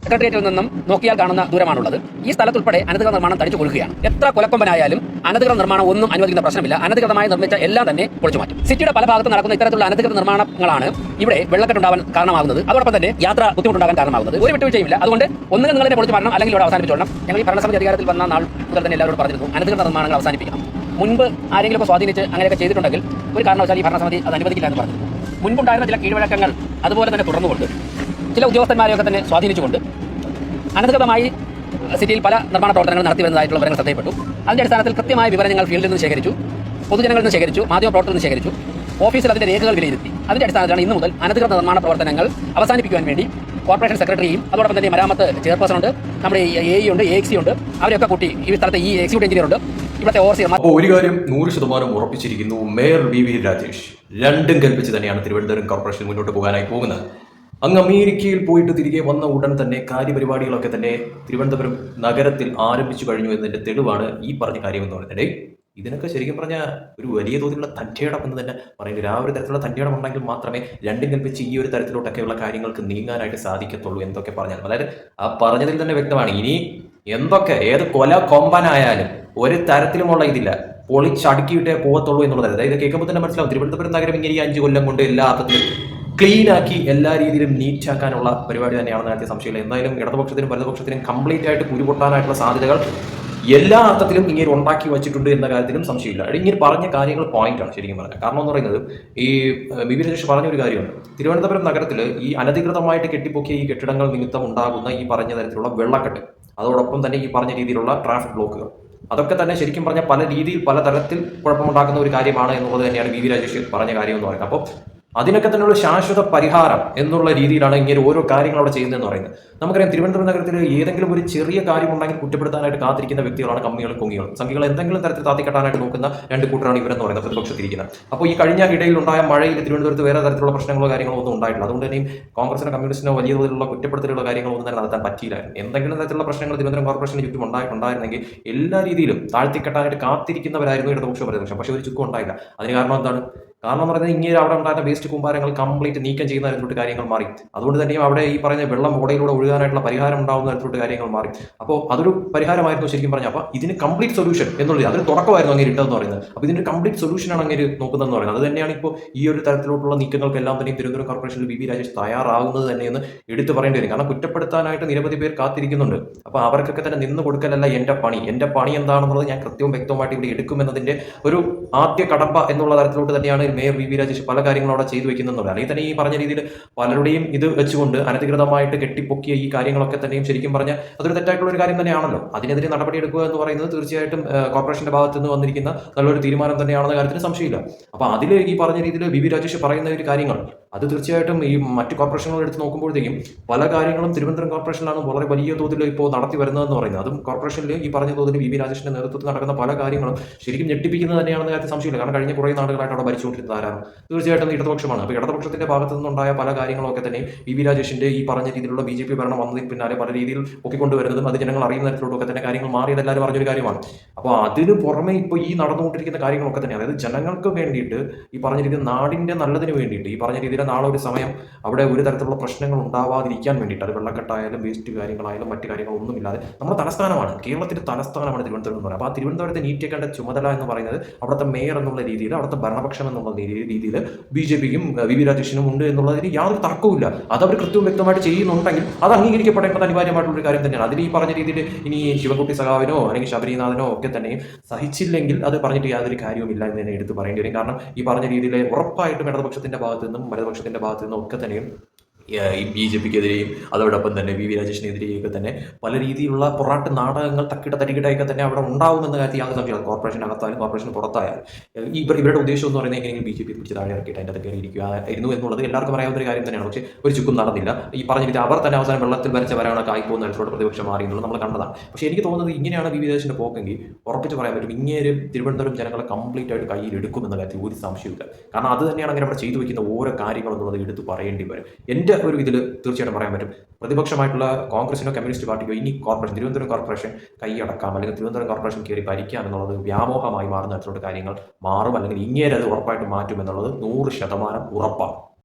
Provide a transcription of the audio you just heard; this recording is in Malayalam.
സെക്രട്ടേറിയറ്റിൽ നിന്നും നോക്കിയാൽ കാണുന്ന ദൂരമാണുള്ളത്. ഈ സ്ഥലത്തുൾപ്പെടെ അനധികൃത നിർമ്മാണം തടിച്ചു കൊള്ളുകയാണ്. എത്ര കൊലക്കൊമ്പനായാലും അനധികൃത നിർമ്മാണം ഒന്നും അനുവദിക്കുന്ന പ്രശ്നമില്ല. അനധികൃതമായി നിർമ്മിച്ച എല്ലാം തന്നെ പൊളിച്ചു മാറ്റും. സിറ്റിയുടെ പല ഭാഗത്തും നടക്കുന്ന ഇത്തരത്തിലുള്ള അനധികൃത നിർമ്മാണങ്ങളാണ് ഇവിടെ വെള്ളക്കെട്ടുണ്ടാവാൻ കാരണമാകുന്നത്. അതോടൊപ്പം തന്നെ യാത്ര ബുദ്ധിമുട്ടുണ്ടാകാൻ കാരണമാകുന്നത്. ഒരു വിട്ടുവീഴ്ചയുമില്ല. അതുകൊണ്ട് ഒന്നുകിൽ നിങ്ങൾ തന്നെ പൊളിച്ചു മാറ്റണം, അല്ലെങ്കിൽ ഇവിടെ അവസാനിപ്പിച്ചോളണം. ഞങ്ങൾ ഈ ഭരണസമിതി അധികാരത്തിൽ വന്ന നാൾ മുതൽ തന്നെ എല്ലാവരോടും പറഞ്ഞിരുന്നു, അനധികൃത നിർമ്മാണങ്ങൾ അവസാനിപ്പിക്കണം. മുൻപ് ആരെങ്കിലും സ്വാധീനിച്ച് അങ്ങനെയൊക്കെ ചെയ്തിട്ടുണ്ടെങ്കിൽ ഒരു കാരണവശാലും ഈ ഭരണസമിതി അത് അനുവദിക്കില്ല എന്ന് പറഞ്ഞു. മുൻപുണ്ടായിരുന്ന ചില കീഴ്വഴക്കങ്ങൾ അതുപോലെ തന്നെ തുടർന്നുകൊണ്ട് ചില ഉദ്യോഗസ്ഥന്മാരെയൊക്കെ തന്നെ സ്വാധീനിച്ചുകൊണ്ട് അനധികൃതമായി സിറ്റിയിൽ പല നിർമ്മാണ പ്രവർത്തനങ്ങൾ നടത്തി വരുന്നതായിട്ടുള്ള വിവരങ്ങൾ ശ്രദ്ധയപ്പെട്ടു. അതിൻ്റെ അടിസ്ഥാനത്തിൽ കൃത്യമായ വിവരങ്ങൾ ഫീൽഡിൽ നിന്ന് ശേഖരിച്ചു, പൊതുജനങ്ങളിൽ നിന്ന് ശേഖരിച്ചു, മാധ്യമപ്രവർത്തകരിൽ നിന്ന് ശേഖരിച്ചു, ഓഫീസിൽ അതിൻ്റെ രേഖകൾ വിലയിരുത്തി. അതിൻ്റെ അടിസ്ഥാനത്തിലാണ് ഇന്നു മുതൽ അനധികൃത നിർമ്മാണ പ്രവർത്തനങ്ങൾ അവസാനിപ്പിക്കുവാൻ വേണ്ടി കോർപ്പറേഷൻ സെക്രട്ടറിയും അതോടൊപ്പം തന്നെ മരാമത്ത് ചെയർപേഴ്സൺ ഉണ്ട്, നമ്മുടെ AE ഉണ്ട്, AXC ഉണ്ട്, അവരെയൊക്കെ കൂട്ടി ഈ സ്ഥലത്തെ ഈ എക്സിക്യൂട്ടീവ് എഞ്ചിനീയർ ഉണ്ട്, ഇവിടുത്തെ ഓവർസിയർ. അപ്പോൾ ഒരു കാര്യം 100% ഉറപ്പിച്ചിരിക്കുന്നു, മേയർ VV രാജേഷ് രണ്ടും കൽപ്പിച്ച് തന്നെയാണ് തിരുവനന്തപുരം കോർപ്പറേഷൻ മുന്നോട്ട് പോകാനായി പോകുന്നത്. അങ്ങ് അമേരിക്കയിൽ പോയിട്ട് തിരികെ വന്ന ഉടൻ തന്നെ കാര്യപരിപാടികളൊക്കെ തന്നെ തിരുവനന്തപുരം നഗരത്തിൽ ആരംഭിച്ചു കഴിഞ്ഞു എന്നതിന്റെ തെളിവാണ് ഈ പറഞ്ഞ കാര്യം എന്ന് പറയുന്നത്. ഇതിനൊക്കെ ശരിക്കും പറഞ്ഞാൽ ഒരു വലിയ തോതിലുള്ള തൻ്റെയിടം എന്ന് തന്നെ പറയുന്നത്. ആ ഒരു തരത്തിലുള്ള തൻ്റെയിടം ഉണ്ടെങ്കിൽ മാത്രമേ രണ്ടും കൽപ്പിച്ച് ഈ ഒരു തരത്തിലോട്ടൊക്കെയുള്ള കാര്യങ്ങൾക്ക് നീങ്ങാനായിട്ട് സാധിക്കത്തുള്ളൂ എന്തൊക്കെ പറഞ്ഞാൽ. അതായത് ആ പറഞ്ഞതിൽ തന്നെ വ്യക്തമാണ്, ഇനി എന്തൊക്കെ ഏത് കൊല കൊമ്പനായാലും ഒരു തരത്തിലുമുള്ള ഇതില്ല, പൊളിച്ചടുക്കിയിട്ടേ പോകത്തുള്ളൂ എന്നുള്ളത്. അതായത് കേൾക്കുമ്പോൾ തന്നെ മനസ്സിലാവും, തിരുവനന്തപുരം നഗരം ഇങ്ങനെ ഈ 5 കൊല്ലം കൊണ്ട് എല്ലാ അർത്ഥത്തിലും ക്ലീൻ ആക്കി എല്ലാ രീതിയിലും നീറ്റാക്കാനുള്ള പരിപാടി തന്നെയാണെന്ന് കാര്യത്തിൽ സംശയമില്ല. എന്തായാലും ഇടതുപക്ഷത്തിനും വലതുപക്ഷത്തിനും കംപ്ലീറ്റ് ആയിട്ട് കുരുപൊട്ടാനായിട്ടുള്ള സാധ്യതകൾ എല്ലാ അർത്ഥത്തിലും ഇങ്ങനെ ഉണ്ടാക്കി വെച്ചിട്ടുണ്ട് എന്ന കാര്യത്തിലും സംശയമില്ല. ഇങ്ങനെ പറഞ്ഞ കാര്യങ്ങൾ പോയിന്റാണ് ശരിക്കും പറഞ്ഞത്. കാരണം എന്ന് പറയുന്നത്, ഈ VV രാജേഷ് പറഞ്ഞൊരു കാര്യമുണ്ട്, തിരുവനന്തപുരം നഗരത്തിൽ ഈ അനധികൃതമായിട്ട് കെട്ടിപ്പൊക്കിയ ഈ കെട്ടിടങ്ങൾ നിമിത്തം ഉണ്ടാകുന്ന ഈ പറഞ്ഞ തരത്തിലുള്ള വെള്ളക്കെട്ട്, അതോടൊപ്പം തന്നെ ഈ പറഞ്ഞ രീതിയിലുള്ള ട്രാഫിക് ബ്ലോക്കുകൾ, അതൊക്കെ തന്നെ ശരിക്കും പറഞ്ഞാൽ പല രീതിയിൽ പല തരത്തിൽ കുഴപ്പമുണ്ടാക്കുന്ന ഒരു കാര്യമാണ് എന്നുള്ളത് തന്നെയാണ് VV രാജേഷ് പറഞ്ഞ കാര്യം എന്ന് പറയുന്നത്. അപ്പോൾ അതിനൊക്കെ തന്നെയുള്ള ശാശ്വത പരിഹാരം എന്നുള്ള രീതിയിലാണ് ഇങ്ങനെ ഓരോ കാര്യങ്ങൾ അവിടെ ചെയ്യുന്നതെന്ന് പറയുന്നത്. നമുക്കറിയാം, തിരുവനന്തപുരം നഗരത്തിൽ ഏതെങ്കിലും ഒരു ചെറിയ കാര്യമുണ്ടെങ്കിൽ കുറ്റപ്പെടുത്താനായിട്ട് കാത്തിരിക്കുന്ന വ്യക്തികളാണ് കമ്മികളും കുങ്ങികളും. സംഘികൾ എന്തെങ്കിലും തരത്തിൽ താത്തിക്കെട്ടാനായിട്ട് നോക്കുന്ന രണ്ട് കൂട്ടരാണ് ഇവരെന്ന് പറയുന്നത്, പ്രതിപക്ഷത്തിരിക്കുന്നത്. അപ്പോൾ ഈ കഴിഞ്ഞ ഇടയിൽ ഉണ്ടായ മഴയിൽ തിരുവനന്തപുരത്ത് വേറെ തരത്തിലുള്ള പ്രശ്നങ്ങളോ കാര്യങ്ങളോ ഒന്നും ഉണ്ടായിട്ടില്ല. അതുകൊണ്ട് തന്നെയും കോൺഗ്രസിനോ കമ്മ്യൂണിസ്റ്റിനോ വലിയ തോതിലുള്ള കുറ്റപ്പെടുത്തലുള്ള കാര്യങ്ങളൊന്നും തന്നെ നടത്താൻ പറ്റിയില്ലായിരുന്നു. എന്തെങ്കിലും തരത്തിലുള്ള പ്രശ്നങ്ങൾ തിരുവനന്തപുരം കോർപ്പറേഷന് ചുറ്റും ഉണ്ടായിരുന്നെങ്കിൽ എല്ലാ രീതിയിലും താഴ്ത്തിക്കെട്ടാനായിട്ട് കാത്തിരിക്കുന്നവരായിരുന്നു ഇടതുപക്ഷം പ്രതിപക്ഷം. പക്ഷേ ഒരു ചുക്കും ഉണ്ടായില്ല. അതിന് കാരണം എന്താണ്? കാരണം എന്ന് പറയുന്നത്, ഇങ്ങനെ അവിടെ ഉണ്ടായിരുന്ന വേസ്റ്റ് കൂമ്പാരങ്ങൾ കംപ്ലീറ്റ് നീക്കം ചെയ്യുന്ന തരത്തിലോട്ട് കാര്യങ്ങൾ മാറി. അതുകൊണ്ട് തന്നെയും അവിടെ ഈ പറയുന്ന വെള്ളം ഓടയിലൂടെ ഒഴുകാനായിട്ടുള്ള പരിഹാരം ഉണ്ടാകുന്ന തരത്തിലോട്ട് കാര്യങ്ങൾ മാറി. അപ്പോൾ അതൊരു പരിഹാരമായിരുന്നു ശരിക്കും പറഞ്ഞാൽ. അപ്പോൾ ഇതിന് കംപ്ലീറ്റ് സൊല്യൂഷൻ എന്നുള്ളത് അതൊരു തുടക്കമായിരുന്നു അങ്ങനെ ഇട്ടതെന്ന് പറയുന്നത്. അപ്പോൾ ഇതിന്റെ കംപ്ലീറ്റ് സൊല്യൂഷനാണ് അങ്ങനെ നോക്കുന്നതെന്ന് പറയുന്നത്. അത് തന്നെയാണ് ഇപ്പോൾ ഈ ഒരു തരത്തിലോട്ടുള്ള നീക്കങ്ങൾക്കെല്ലാം തന്നെയും തിരുവനന്തപുരം കോർപ്പറേഷനിൽ VV രാജേഷ് തയ്യാറാകുന്നത് തന്നെയെന്ന് എടുത്തു പറയേണ്ടി വരും. കാരണം കുറ്റപ്പെടുത്താനായിട്ട് നിരവധി പേർ കാത്തിരിക്കുന്നുണ്ട്. അപ്പോൾ അവർക്കൊക്കെ തന്നെ നിന്ന് കൊടുക്കലല്ല എൻ്റെ പണി എന്താണെന്നുള്ളത് ഞാൻ കൃത്യവും വ്യക്തമായിട്ട് ഇവിടെ എടുക്കുമെന്നതിന്റെ ഒരു ആദ്യ കടമ്പ എന്നുള്ള തരത്തിലോട്ട് തന്നെയാണ് മേയർ VV രാജേഷ് പല കാര്യങ്ങളും അവിടെ ചെയ്തു വെക്കുന്നുണ്ട്. അല്ലെങ്കിൽ തന്നെ ഈ പറഞ്ഞ രീതിയിൽ പലരുടെയും ഇത് വെച്ചുകൊണ്ട് അനധികൃതമായിട്ട് കെട്ടിപ്പൊക്കിയ ഈ കാര്യങ്ങളൊക്കെ തന്നെയും ശരിക്കും പറഞ്ഞാൽ അതൊരു തെറ്റായിട്ടുള്ള ഒരു കാര്യം തന്നെയാണല്ലോ. അതിനെതിരെ നടപടിയെടുക്കുക എന്ന് പറയുന്നത് തീർച്ചയായിട്ടും കോർപ്പറേഷന്റെ ഭാഗത്ത് നിന്ന് വന്നിരിക്കുന്ന നല്ലൊരു തീരുമാനം തന്നെയാണെന്ന കാര്യത്തിന് സംശയമില്ല. അപ്പോൾ അതിൽ ഈ പറഞ്ഞ രീതിയിൽ VV രാജേഷ് പറയുന്ന ഒരു കാര്യങ്ങൾ അത് തീർച്ചയായിട്ടും ഈ മറ്റ് കോർപ്പറേഷനുകൾ എടുത്ത് നോക്കുമ്പോഴത്തേക്കും പല കാര്യങ്ങളും തിരുവനന്തപുരം കോർപ്പറേഷനിലാണ് വളരെ വലിയ തോതിൽ ഇപ്പോൾ നടത്തി വരുന്നതെന്ന് പറയുന്നത്. അതും കോർപ്പറേഷനിൽ ഈ പറഞ്ഞ തോതിൽ VV രാജേഷിന്റെ നേതൃത്വത്തിൽ നടക്കുന്ന പല കാര്യങ്ങളും ശരിക്കും ഞെട്ടിപ്പിക്കുന്നത് തന്നെയാണെന്ന കാര്യത്തിൽ സംശയമില്ല. കാരണം കഴിഞ്ഞ കുറേ നാളുകളായിട്ട് അവിടെ ഭരിച്ചുകൊണ്ടിരുന്നത് ആരാണ്? തീർച്ചയായിട്ടും ഇടതുപക്ഷമാണ്. അപ്പോൾ ഇടതുപക്ഷത്തിന്റെ ഭാഗത്തു നിന്നുണ്ടായ പല കാര്യങ്ങളൊക്കെ തന്നെ VV രാജേഷിന്റെ ഈ പറഞ്ഞ രീതിയിലുള്ള BJP ഭരണം വന്നതിന് പിന്നാലെ പല രീതിയിൽ പൊക്കിക്കൊണ്ടുവരുന്നതും അത് ജനങ്ങൾ അറിയുന്ന തരത്തിലൊക്കെ തന്നെ കാര്യങ്ങൾ മാറിയത് എല്ലാവരും പറഞ്ഞൊരു കാര്യമാണ്. അപ്പോൾ അതിന് പുറമെ ഇപ്പോൾ ഈ നടന്നുകൊണ്ടിരിക്കുന്ന കാര്യങ്ങളൊക്കെ തന്നെ, അതായത് ജനങ്ങൾക്ക് വേണ്ടിയിട്ട് ഈ പറഞ്ഞ രീതിയിൽ നാടിന്റെ നല്ലതിന് വേണ്ടിയിട്ട് ഈ പറഞ്ഞ രീതിയിൽ നാളെ ഒരു സമയം അവിടെ ഒരു തരത്തിലുള്ള പ്രശ്നങ്ങൾ ഉണ്ടാവാതിരിക്കാൻ വേണ്ടിയിട്ട്, അത് വെള്ളക്കെട്ടായാലും വേസ്റ്റ് കാര്യങ്ങളായാലും മറ്റു കാര്യങ്ങളൊന്നുമില്ലാതെ നമ്മുടെ തലസ്ഥാനമാണ്, കേരളത്തിന്റെ തലസ്ഥാനമാണ് തിരുവനന്തപുരം എന്ന് പറയുന്നത്. അപ്പോൾ ആ തിരുവനന്തപുരത്തെ നീറ്റിയേക്കേണ്ട ചുമതല എന്ന് പറയുന്നത് അവിടുത്തെ മേയർ എന്നുള്ള രീതിയിൽ, അവിടുത്തെ ഭരണപക്ഷം എന്നുള്ള രീതിയിൽ BJPക്കും VV രാജേഷിനും ഉണ്ട് എന്നുള്ളതിന് യാതൊരു തർക്കവുമില്ല. അത് അവർ കൃത്യവും വ്യക്തമായിട്ട് ചെയ്യുന്നുണ്ടെങ്കിൽ അത് അംഗീകരിക്കപ്പെടേണ്ടത് അനിവാര്യമായിട്ടുള്ള കാര്യം തന്നെയാണ്. അതിൽ ഈ പറഞ്ഞ രീതിയിൽ ഇനി ശിവൻകുട്ടി സഖാവിനോ അല്ലെങ്കിൽ ശബരിനാഥനോ ഒക്കെ തന്നെയും സഹിച്ചില്ലെങ്കിൽ അത് പറഞ്ഞിട്ട് യാതൊരു കാര്യവുമില്ല എന്ന് തന്നെ എടുത്ത് പറയേണ്ടി വരും. കാരണം ഈ പറഞ്ഞ രീതിയിൽ ഉറപ്പായിട്ടും ഇടതുപക്ഷത്തിന്റെ ഭാഗത്തു നിന്നും വലതുപക്ഷത്തിന്റെ ഭാഗത്തു നിന്നും ഒക്കെ തന്നെയും ഈ BJPക്കെതിരെയും അതോടൊപ്പം തന്നെ VV രാജേഷിനെതിരെയൊക്കെ തന്നെ പല രീതിയിലുള്ള പൊറാട്ട് നാടകങ്ങൾ തട്ടിക്കിട്ടയൊക്കെ തന്നെ അവിടെ ഉണ്ടാവുമെന്ന കാര്യത്തിൽ യാതൊരു സംശയമില്ല. കോർപ്പറേഷനകത്തായാലും കോർപ്പറേഷൻ പുറത്തായാലും ഇവരുടെ ഉദ്ദേശം എന്ന് പറയുന്നത് എങ്ങനെയെങ്കിലും BJP പിടിച്ച് താഴെ ഇറക്കിയിട്ട് അതിൻ്റെ അത് കയറിയിരിക്കുകയായിരുന്നു എന്നുള്ളത് എല്ലാവർക്കും അറിയാവുന്ന ഒരു കാര്യം തന്നെയാണ്. പക്ഷേ ഒരു ചുക്കും നടന്നില്ല. ഈ പറഞ്ഞ രീതി അവർ തന്നെ അവസാനം വെള്ളത്തിൽ വരച്ച വരാണ് കായ്പോകുന്ന തരത്തിലുള്ള പ്രതിപക്ഷം മാറി എന്നുള്ളത് നമ്മൾ കണ്ടതാണ്. പക്ഷേ എനിക്ക് തോന്നുന്നത് ഇങ്ങനെയാണ് VV രാജേഷിന്റെ പോക്കെങ്കിൽ ഉറപ്പിച്ച് പറയാൻ പറ്റും, ഇങ്ങനെ തിരുവനന്തപുരം ജനങ്ങളെ കംപ്ലീറ്റ് ആയിട്ട് കയ്യിൽ എടുക്കുമെന്ന കാര്യത്തിൽ ഒരു സംശയമില്ല. കാരണം അത് തന്നെയാണ് അങ്ങനെ അവിടെ ചെയ്തു വയ്ക്കുന്ന ഓരോ കാര്യങ്ങളെന്നുള്ളത് എടുത്ത് പറയേണ്ടി വരും. എൻ്റെ ഒരു ഇതിൽ തീർച്ചയായിട്ടും പറയാൻ പറ്റും, പ്രതിപക്ഷമായിട്ടുള്ള കോൺഗ്രസിനോ കമ്മ്യൂണിസ്റ്റ് പാർട്ടിക്കോ ഇനി കോർപ്പറേഷൻ തിരുവനന്തപുരം കോർപ്പറേഷൻ കൈയടക്കാം അല്ലെങ്കിൽ തിരുവനന്തപുരം കോർപ്പറേഷൻ കയറി ഭരിക്കാം എന്നുള്ളത് വ്യാമോഹമായി മാറുന്ന തരത്തിലുള്ള കാര്യങ്ങൾ മാറും, അല്ലെങ്കിൽ ഇങ്ങേരെ അത് ഉറപ്പായിട്ട് മാറ്റും എന്നുള്ളത് 100% ഉറപ്പാണ്.